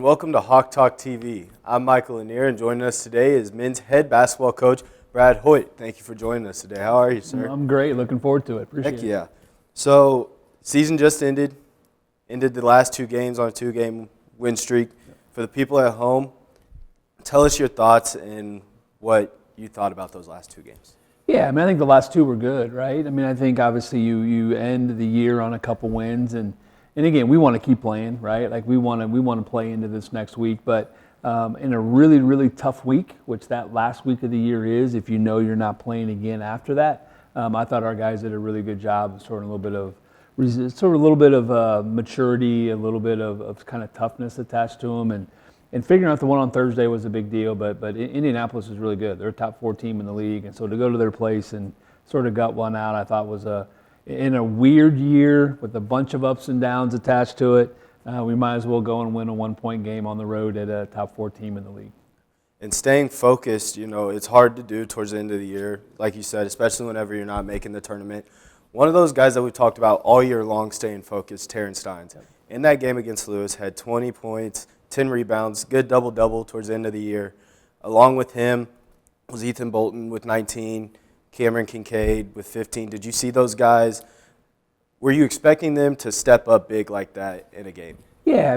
and welcome to Hawk Talk TV. I'm Michael Lanier, and joining us today is men's head basketball coach Brad Hoyt. Thank you for joining us today. How are you, sir? I'm great. Looking forward to it. Appreciate it. Heck yeah. So, season just ended the last two games on a two-game win streak. For the people at home, tell us your thoughts and what you thought about those last two games. Yeah, I think the last two were good, right? I think obviously you end the year on a couple wins, and again, we want to keep playing, right? Like we want to play into this next week, but in a really, really tough week, which that last week of the year is, if you know you're not playing again after that, I thought our guys did a really good job of sort of a little bit of maturity, a little bit of kind of toughness attached to them, and figuring out the one on Thursday was a big deal, but Indianapolis is really good. They're a top 4 team in the league, and so to go to their place and sort of gut one out, I thought was in a weird year with a bunch of ups and downs attached to it, we might as well go and win a 1-point game on the road at a top 4 team in the league. And staying focused, it's hard to do towards the end of the year, like you said, especially whenever you're not making the tournament. One of those guys that we talked about all year long staying focused, Terrence Steins. In that game against Lewis, had 20 points, 10 rebounds, good double-double towards the end of the year. Along with him was Ethan Bolton with 19, Cameron Kincaid with 15. Did you see those guys? Were you expecting them to step up big like that in a game? Yeah,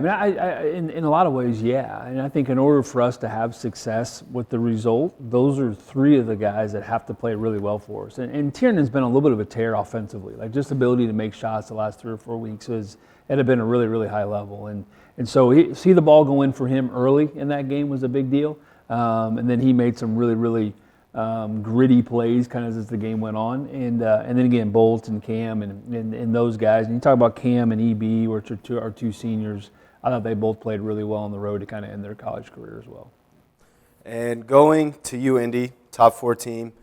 in a lot of ways, yeah. And I think in order for us to have success with the result, those are 3 of the guys that have to play really well for us. And Tiernan's been a little bit of a tear offensively. Like just ability to make shots the last 3 or 4 weeks had been a really, really high level. And so see the ball go in for him early in that game was a big deal. And then he made some really, really gritty plays kind of as the game went on. And then again, Bolt and Cam and those guys. And you talk about Cam and EB, which are our 2 seniors. I thought they both played really well on the road to kind of end their college career as well. And going to you, Indy, top 4 team,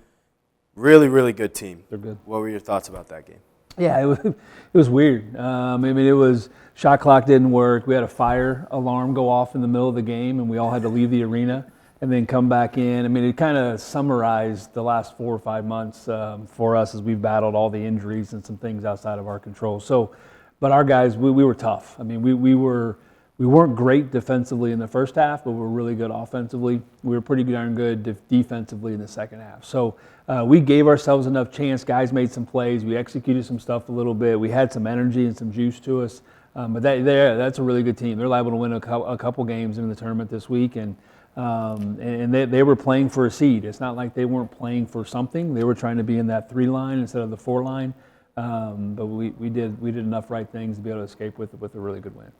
really, really good team. They're good. What were your thoughts about that game? Yeah, it was weird. It was shot clock didn't work. We had a fire alarm go off in the middle of the game, and we all had to leave the arena and then come back in. It kind of summarized the last 4 or 5 months for us as we've battled all the injuries and some things outside of our control. So, but our guys, we were tough. We weren't great defensively in the first half, but we were really good offensively. We were pretty darn good defensively in the second half. So we gave ourselves enough chance. Guys made some plays. We executed some stuff a little bit. We had some energy and some juice to us. But that's a really good team. They're liable to win a couple games in the tournament this week, and they were playing for a seed. It's not like they weren't playing for something. They were trying to be in that 3 line instead of the 4 line. But we did enough right things to be able to escape with a really good win.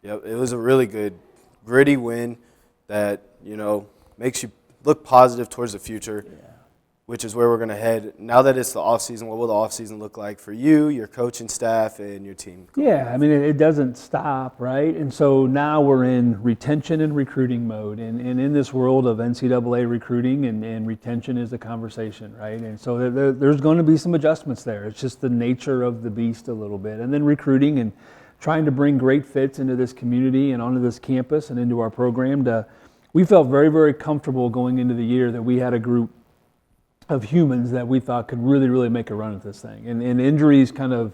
Yep, it was a really good, gritty win that, makes you look positive towards the future, which is where we're going to head. Now that it's the offseason, what will the offseason look like for you, your coaching staff, and your team? Yeah, it doesn't stop, right? And so now we're in retention and recruiting mode. And in this world of NCAA recruiting and retention is a conversation, right? And so there's going to be some adjustments there. It's just the nature of the beast a little bit. And then recruiting and trying to bring great fits into this community and onto this campus and into our program. We felt very, very comfortable going into the year that we had a group of humans that we thought could really, really make a run at this thing. And injuries kind of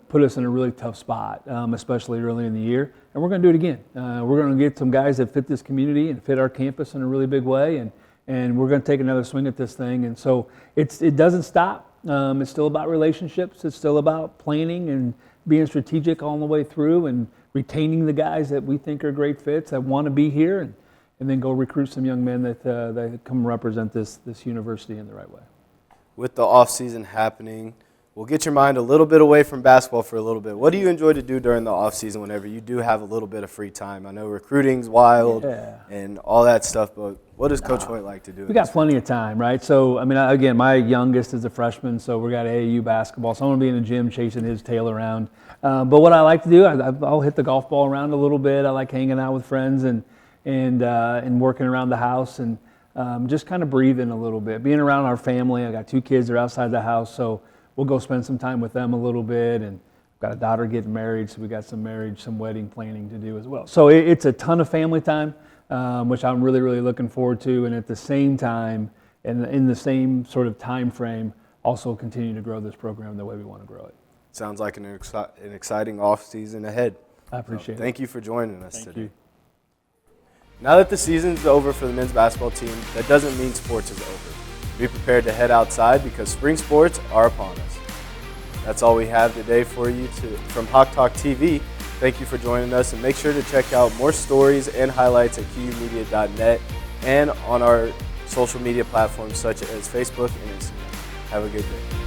put us in a really tough spot, especially early in the year. And we're going to do it again. We're going to get some guys that fit this community and fit our campus in a really big way, and we're going to take another swing at this thing. And so it doesn't stop. It's still about relationships. It's still about planning and being strategic all the way through and retaining the guys that we think are great fits that want to be here, and then go recruit some young men that come represent this university in the right way. With the off-season happening, we'll get your mind a little bit away from basketball for a little bit. What do you enjoy to do during the off-season whenever you do have a little bit of free time? I know recruiting's wild and all that stuff, but what does Coach Hoyt like to do? We got plenty of time, right? So, again, my youngest is a freshman, so we got AAU basketball. So I'm going to be in the gym chasing his tail around. But what I like to do, I'll hit the golf ball around a little bit. I like hanging out with friends and working around the house and just kind of breathing a little bit. Being around our family. I got 2 kids that are outside the house, so we'll go spend some time with them a little bit. And I've got a daughter getting married, so we got some wedding planning to do as well. So it's a ton of family time, which I'm really, really looking forward to. And at the same time, and in the same sort of time frame, also continue to grow this program the way we want to grow it. Sounds like an exciting off season ahead. I appreciate it. Thank you for joining us today. Thank you. Now that the season's over for the men's basketball team, that doesn't mean sports is over. Be prepared to head outside because spring sports are upon us. That's all we have today for you from Hawk Talk TV. Thank you for joining us, and make sure to check out more stories and highlights at QUmedia.net and on our social media platforms such as Facebook and Instagram. Have a good day.